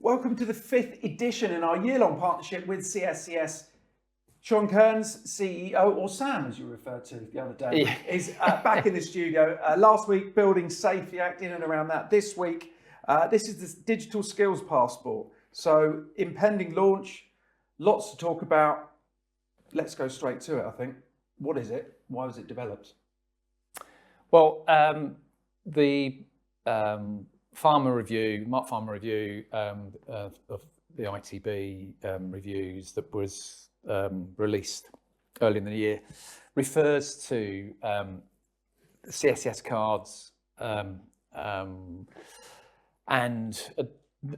Welcome to the 5th edition in our year-long partnership with CSCS. Sean Kearns, CEO, or Sam as you referred to the other day, is back in the studio. Last week, Building Safety Act, in and around that. This week, this is the Digital Skills Passport. So, impending launch, lots to talk about. Let's go straight to it, I think. What is it? Why was it developed? Well, the Mark Farmer review of the ITB reviews that was released early in the year refers to CSCS cards and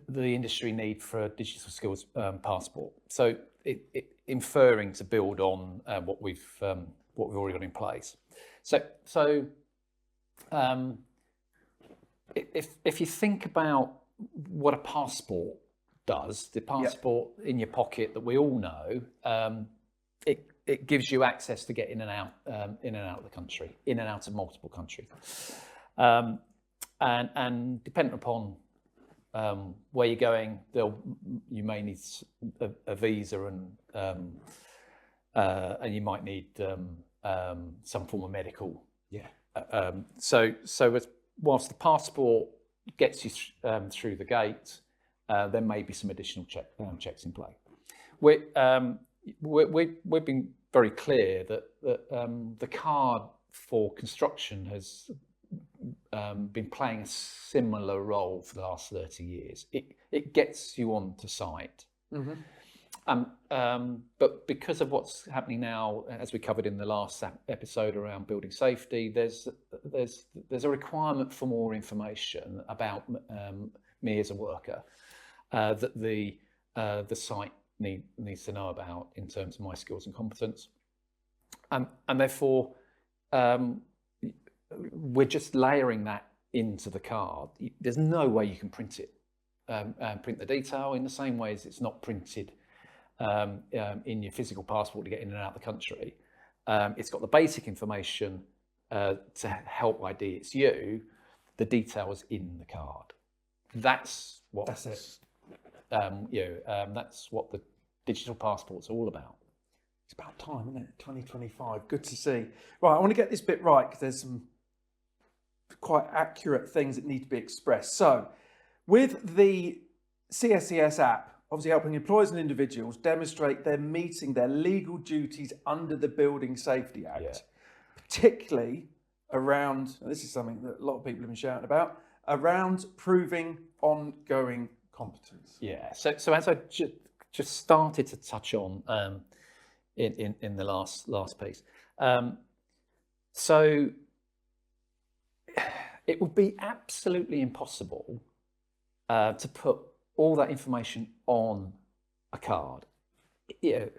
the industry need for a digital skills passport. So it inferring to build on what we've already got in place. So if you think about what a passport does, the passport in your pocket that we all know, it gives you access to get in and out of the country, in and out of multiple countries, and depending upon where you're going, you may need a visa and you might need some form of medical. So whilst the passport gets you through the gate, there may be some additional checks in play. We've been very clear that the card for construction has been playing a similar role for the last 30 years. It gets you onto site. But because of what's happening now, as we covered in the last episode around building safety, there's a requirement for more information about me as a worker that the site needs to know about in terms of my skills and competence, and therefore we're just layering that into the card. There's no way you can print it, print the detail in the same way as it's not printed in your physical passport to get in and out of the country. It's got the basic information to help ID it's you. The details in the card. That's it. That's what the digital passport's all about. It's about time, isn't it? 2025. Good to see. Right, I want to get this bit right because there's some quite accurate things that need to be expressed. So, with the CSCS app, obviously helping employers and individuals demonstrate they're meeting their legal duties under the Building Safety Act, particularly around, and this is something that a lot of people have been shouting about, around proving ongoing competence. So as I just started to touch on in the last piece, so it would be absolutely impossible to put all that information on a card. Your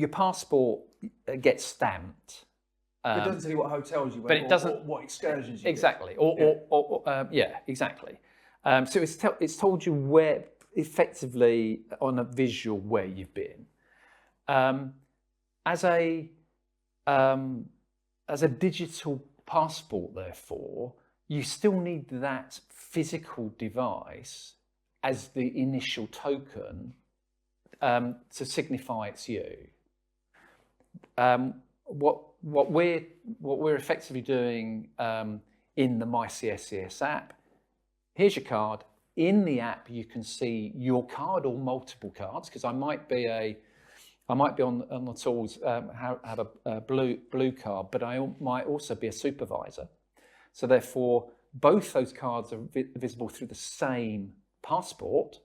passport gets stamped. But it doesn't tell you what hotels you went, but it doesn't. Or what excursions you exactly. did. Exactly. So it's told you where, effectively, on a visual where you've been. As a digital passport, therefore, you still need that physical device as the initial token to signify it's you. What we're effectively doing in the My CSCS app, here's your card. In the app, you can see your card or multiple cards, because I might be on the tools, have a blue card, but I might also be a supervisor. So therefore, both those cards are visible through the same passport.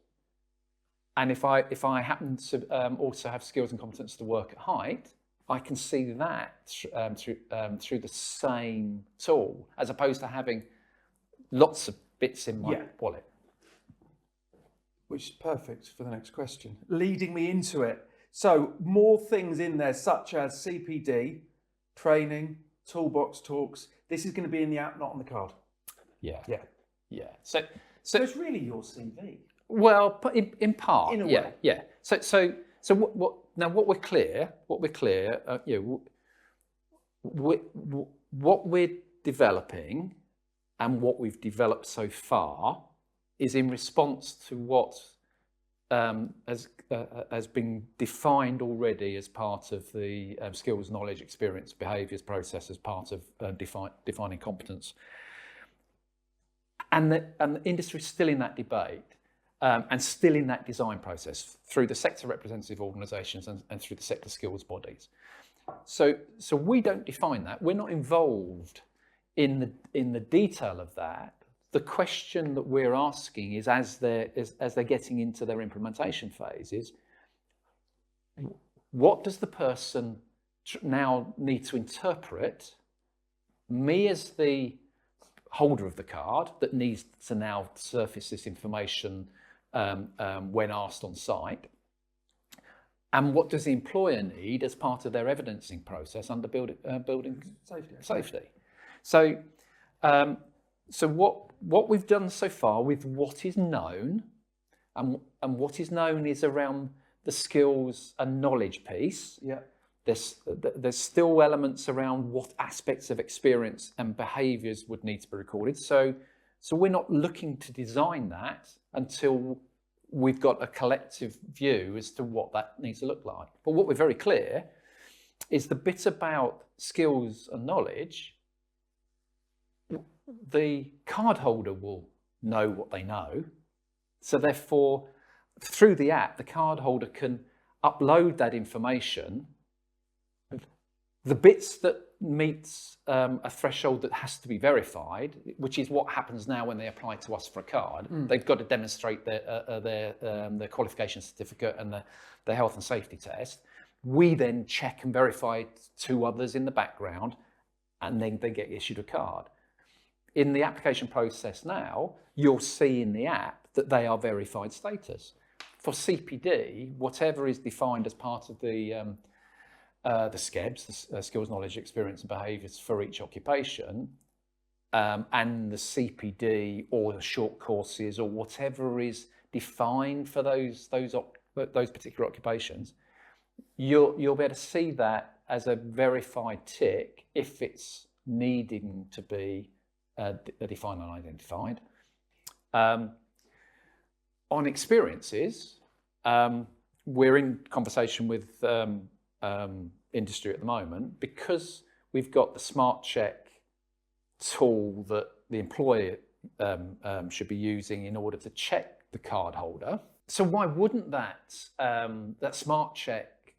And if I happen to also have skills and competence to work at height, I can see that through the same tool, as opposed to having lots of bits in my wallet. Which is perfect for the next question, leading me into it. So more things in there, such as CPD, training, toolbox talks. This is going to be in the app, not on the card. Yeah. So it's really your CV. Well, in part, in a way. Yeah. So what we're clear, what we're developing and what we've developed so far is in response to what has been defined already as part of the skills, knowledge, experience, behaviours process as part of defining competence. And the industry is still in that debate and still in that design process through the sector representative organisations and through the sector skills bodies. So we don't define that. We're not involved in the detail of that. The question that we're asking is, as they're getting into their implementation phase, is what does the person now need to interpret? Me as the holder of the card that needs to now surface this information when asked on site, and what does the employer need as part of their evidencing process under building safety? So what we've done so far with what is known, and what is known is around the skills and knowledge piece. Yeah. There's still elements around what aspects of experience and behaviours would need to be recorded. So we're not looking to design that until we've got a collective view as to what that needs to look like. But what we're very clear is the bit about skills and knowledge, the cardholder will know what they know. So therefore, through the app, the cardholder can upload that information. The bits that meets a threshold that has to be verified, which is what happens now when they apply to us for a card, they've got to demonstrate their qualification certificate and the health and safety test. We then check and verify 2 others in the background, and then they get issued a card. In the application process now, you'll see in the app that they are verified status. For CPD, whatever is defined as part of the SKEBs, the skills, knowledge, experience and behaviours for each occupation, and the CPD or the short courses or whatever is defined for those particular occupations, you'll be able to see that as a verified tick if it's needing to be defined and identified. On experiences, we're in conversation with industry at the moment, because we've got the Smart Check tool that the employer should be using in order to check the card holder. So why wouldn't that Smart Check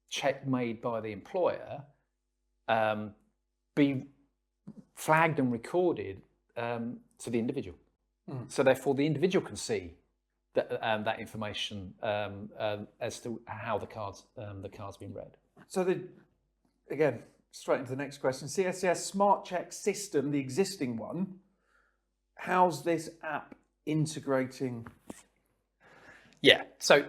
check made by the employer be flagged and recorded to the individual? So therefore the individual can see that information as to how the card's been read. So again, straight into the next question. CSCS Smart Check system, the existing one, how's this app integrating? Yeah, so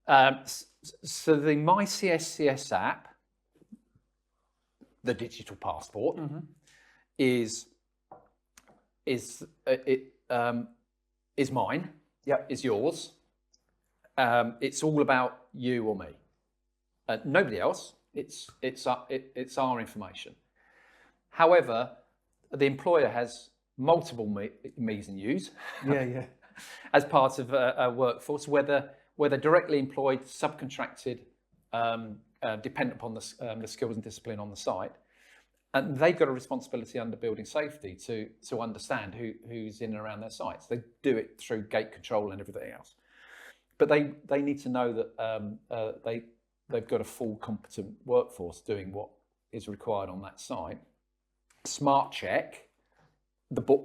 the My CSCS app, the digital passport, is mine. Yep. Is yours. It's all about you or me. Nobody else. It's our information. However, the employer has multiple me's and you's. Yeah. As part of a workforce, whether directly employed, subcontracted, dependent upon the skills and discipline on the site. And they've got a responsibility under building safety to understand who's in and around their sites. They do it through gate control and everything else. But they need to know that they've got a full competent workforce doing what is required on that site. Smart Check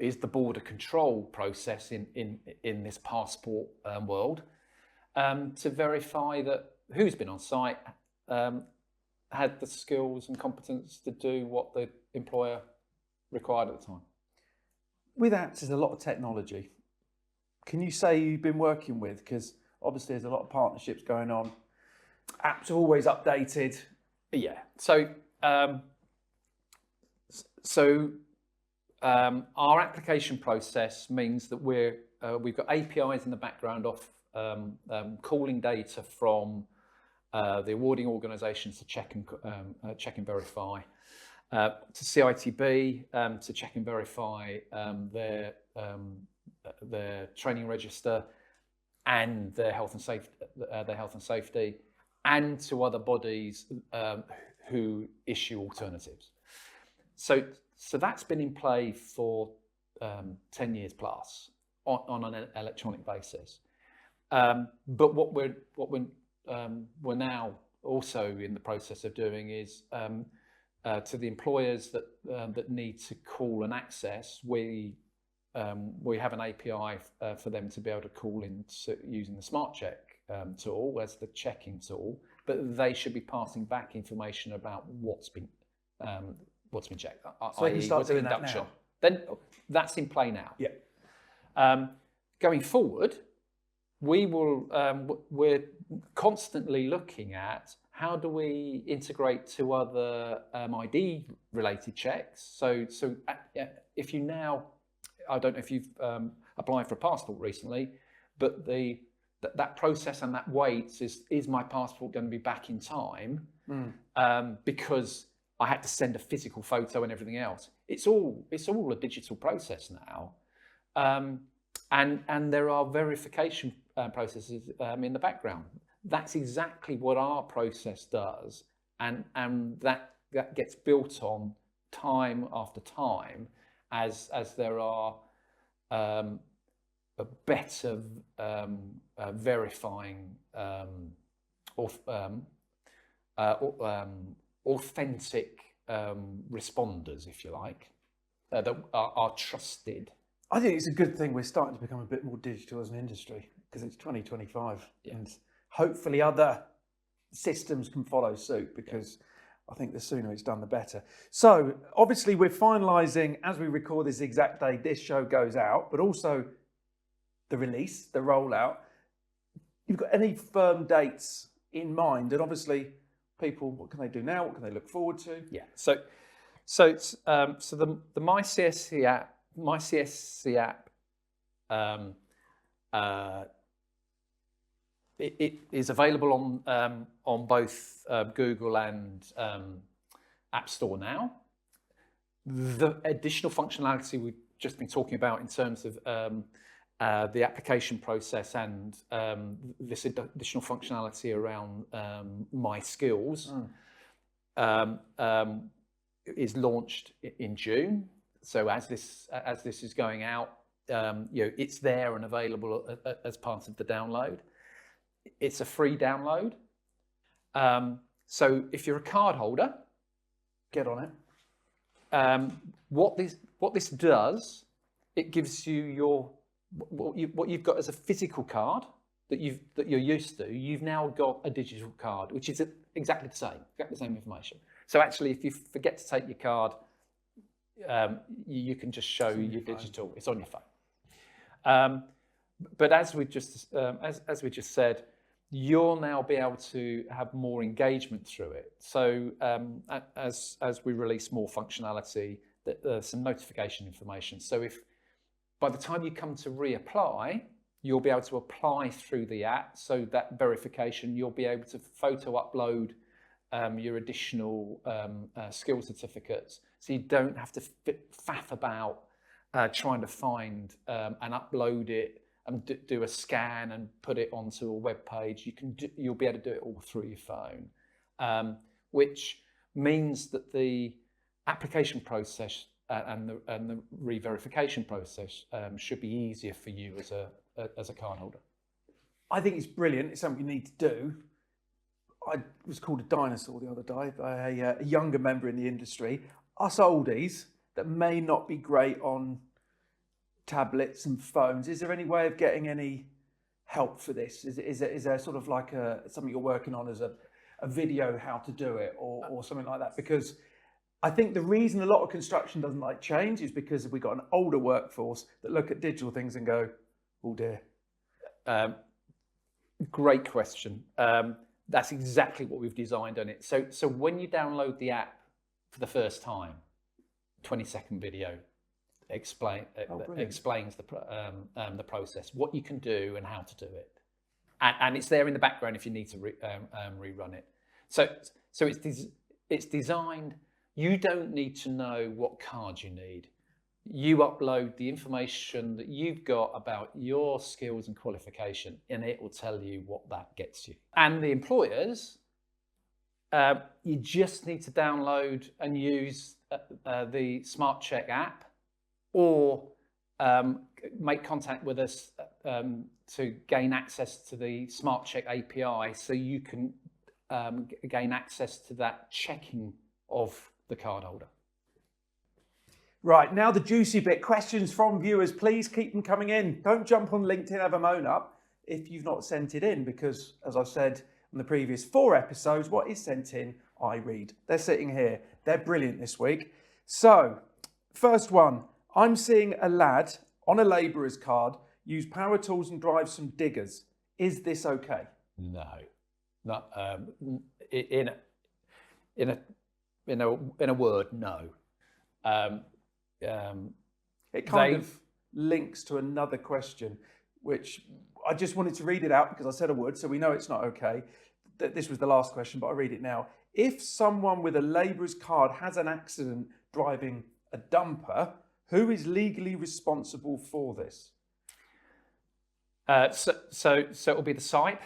is the border control process in this passport world to verify that who's been on site, had the skills and competence to do what the employer required at the time. With apps, there's a lot of technology. Can you say you've been working with, because obviously there's a lot of partnerships going on. Apps are always updated. Yeah. So our application process means that we've got APIs in the background of calling data from the awarding organisations to check and verify, to CITB to check and verify their their training register and their health and safety, and to other bodies who issue alternatives. So that's been in play for 10 years plus on an electronic basis. But what we're now also in the process of doing is to the employers that need to call and access, we have an API for them to be able to call in using the Smart Check tool as the checking tool, but they should be passing back information about what's been checked. So they can start doing that now. Then that's in play now. Yeah. Going forward, we're constantly looking at how do we integrate to other ID related checks. So if you now, I don't know if you've applied for a passport recently, but that process and that wait is my passport going to be back in time? Because I had to send a physical photo and everything else. It's all a digital process now, and there are verification processes in the background. That's exactly what our process does, and that gets built on time after time as there are a better verifying authentic responders, if you like, that are trusted. I think it's a good thing we're starting to become a bit more digital as an industry, because it's 2025 and hopefully other systems can follow suit, because I think the sooner it's done, the better. So obviously we're finalising, as we record this exact day this show goes out, but also the release, the rollout. You've got any firm dates in mind? And obviously people, what can they do now? What can they look forward to? Yeah. So the MyCSC app, it is available on both Google and App Store now. The additional functionality we've just been talking about in terms of the application process and this additional functionality around My Skills is launched in June. So as this is going out, it's there and available as part of the download. It's a free download. So if you're a card holder, get on it. What this does, it gives you what you've got as a physical card that you're used to. You've now got a digital card, which is exactly the same information. So actually, if you forget to take your card, you can just show your digital. It's on your phone. But as we just said, you'll now be able to have more engagement through it. So as we release more functionality, there's some notification information. So if by the time you come to reapply, you'll be able to apply through the app. So that verification, you'll be able to photo upload your additional skill certificates. So you don't have to faff about trying to find and upload it and do a scan and put it onto a web page. You'll be able to do it all through your phone, which means that the application process and the re-verification process should be easier for you as a card holder. I think it's brilliant. It's something you need to do. I was called a dinosaur the other day by a younger member in the industry. Us oldies that may not be great on tablets and phones. Is there any way of getting any help for this? Is there sort of like something you're working on as a video how to do it or something like that? Because I think the reason a lot of construction doesn't like change is because we've got an older workforce that look at digital things and go, oh dear. Great question. That's exactly what we've designed on it. So when you download the app for the first time, 20-second video explains the process, what you can do and how to do it, and it's there in the background if you need to rerun it. So it's designed. You don't need to know what card you need. you upload the information that you've got about your skills and qualification, and it will tell you what that gets you. And the employers, you just need to download and use the Smart Check app, or make contact with us to gain access to the Smart Check API, so you can gain access to that checking of the card holder. Right, now the juicy bit. Questions from viewers. Please keep them coming in. Don't jump on LinkedIn, have a moan up if you've not sent it in, because as I've said on the previous 4 episodes, what is sent in, I read. They're sitting here. They're brilliant this week. So, first one. I'm seeing a lad on a labourer's card use power tools and drive some diggers. Is this okay? No, not in a word, no. It kind of links to another question, which I just wanted to read it out because I said I would, so we know it's not okay. This was the last question, but I read it now. If someone with a labourer's card has an accident driving a dumper, who is legally responsible for this? So it will be the site.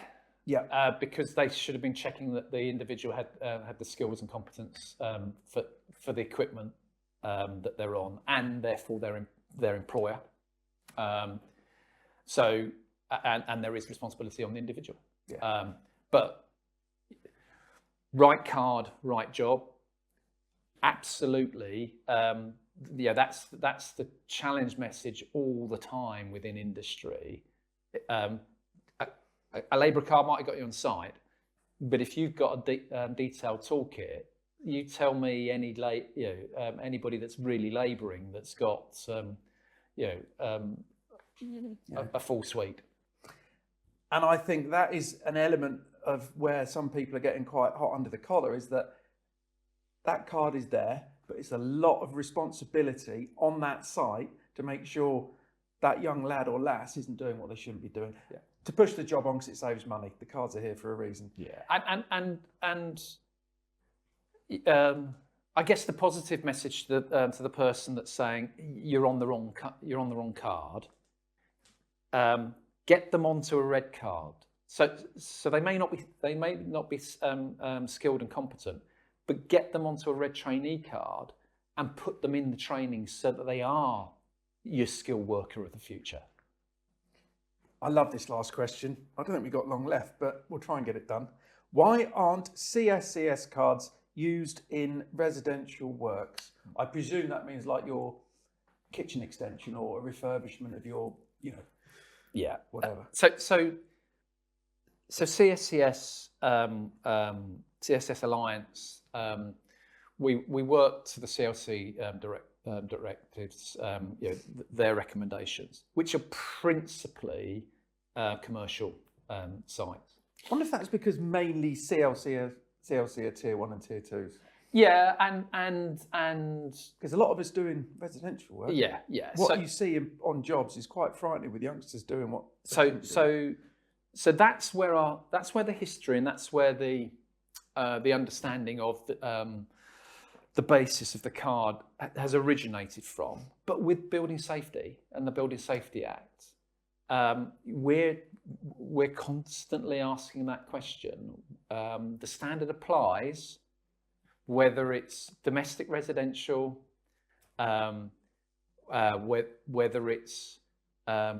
Yeah. Because they should have been checking that the individual had the skills and competence for the equipment that they're on, and therefore their employer. So there is responsibility on the individual. Yeah. But right card, right job. Absolutely. Yeah, that's the challenge message all the time within industry. A labourer card might have got you on site, but if you've got a detailed toolkit, you tell me anybody that's really labouring that's got a full suite. And I think that is an element of where some people are getting quite hot under the collar, is that card is there, but it's a lot of responsibility on that site to make sure that young lad or lass isn't doing what they shouldn't be doing. Yeah. To push the job on because it saves money. The cards are here for a reason. Yeah, and I guess the positive message to the person that's saying you're on the wrong card. Get them onto a red card. So they may not be skilled and competent, but get them onto a red trainee card and put them in the training so that they are your skilled worker of the future. I love this last question. I don't think we've got long left, but we'll try and get it done. Why aren't CSCS cards used in residential works? I presume that means like your kitchen extension or a refurbishment of your, yeah, whatever. So CSCS, CSS Alliance, we work to the CLC directives, their recommendations, which are principally commercial sites. I wonder if that's because mainly CLC are tier 1 and tier 2s. Yeah, and because a lot of us doing residential work. Yeah. What you see on jobs is quite frightening with youngsters doing what. So that's where the history, and that's where the understanding of the basis of the card has originated from. But with building safety and the Building Safety Act, we're constantly asking that question. The standard applies whether it's domestic residential, whether it's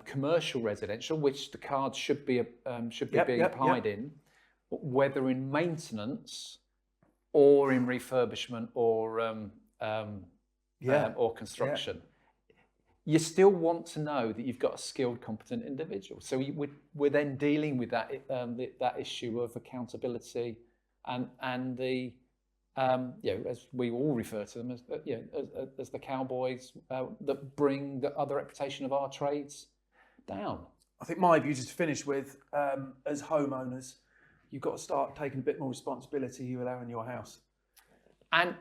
commercial residential, which the card should be being applied in, whether in maintenance or in refurbishment or construction. Yeah. You still want to know that you've got a skilled, competent individual. So we're then dealing with that issue of accountability and the as we all refer to them as the cowboys that bring the other reputation of our trades down. I think my view, just to finish with, as homeowners, you've got to start taking a bit more responsibility you allow in your house. And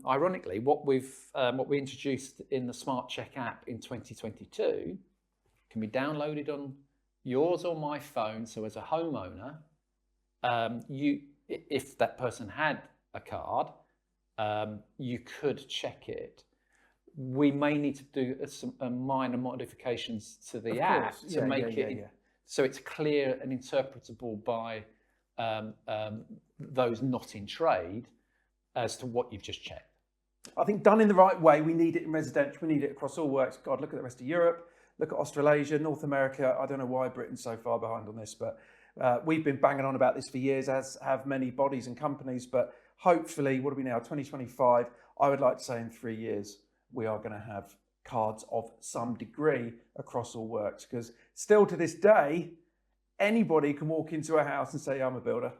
ironically, what we introduced in the Smart Check app in 2022 can be downloaded on yours or my phone. So as a homeowner, if that person had a card, you could check it. we may need to do some minor modifications to the app to make it so it's clear and interpretable by those not in trade as to what you've just checked. I think done in the right way, we need it in residential, we need it across all works. God, look at the rest of Europe, look at Australasia, North America. I don't know why Britain's so far behind on this, but we've been banging on about this for years, as have many bodies and companies. But hopefully, what are we now, 2025? I would like to say in 3 years, we are going to have cards of some degree across all works, because still to this day, anybody can walk into a house and say, I'm a builder.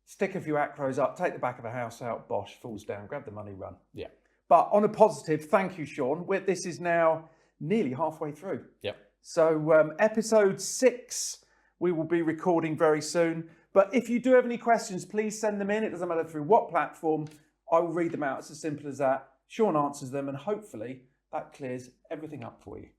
Stick a few acros up, take the back of a house out, bosh, falls down, grab the money, run. Yeah. But on a positive, thank you, Sean. This is now nearly halfway through. Yep. So episode 6, we will be recording very soon. But if you do have any questions, please send them in. It doesn't matter through what platform. I will read them out. It's as simple as that. Sean answers them, and hopefully that clears everything up for you.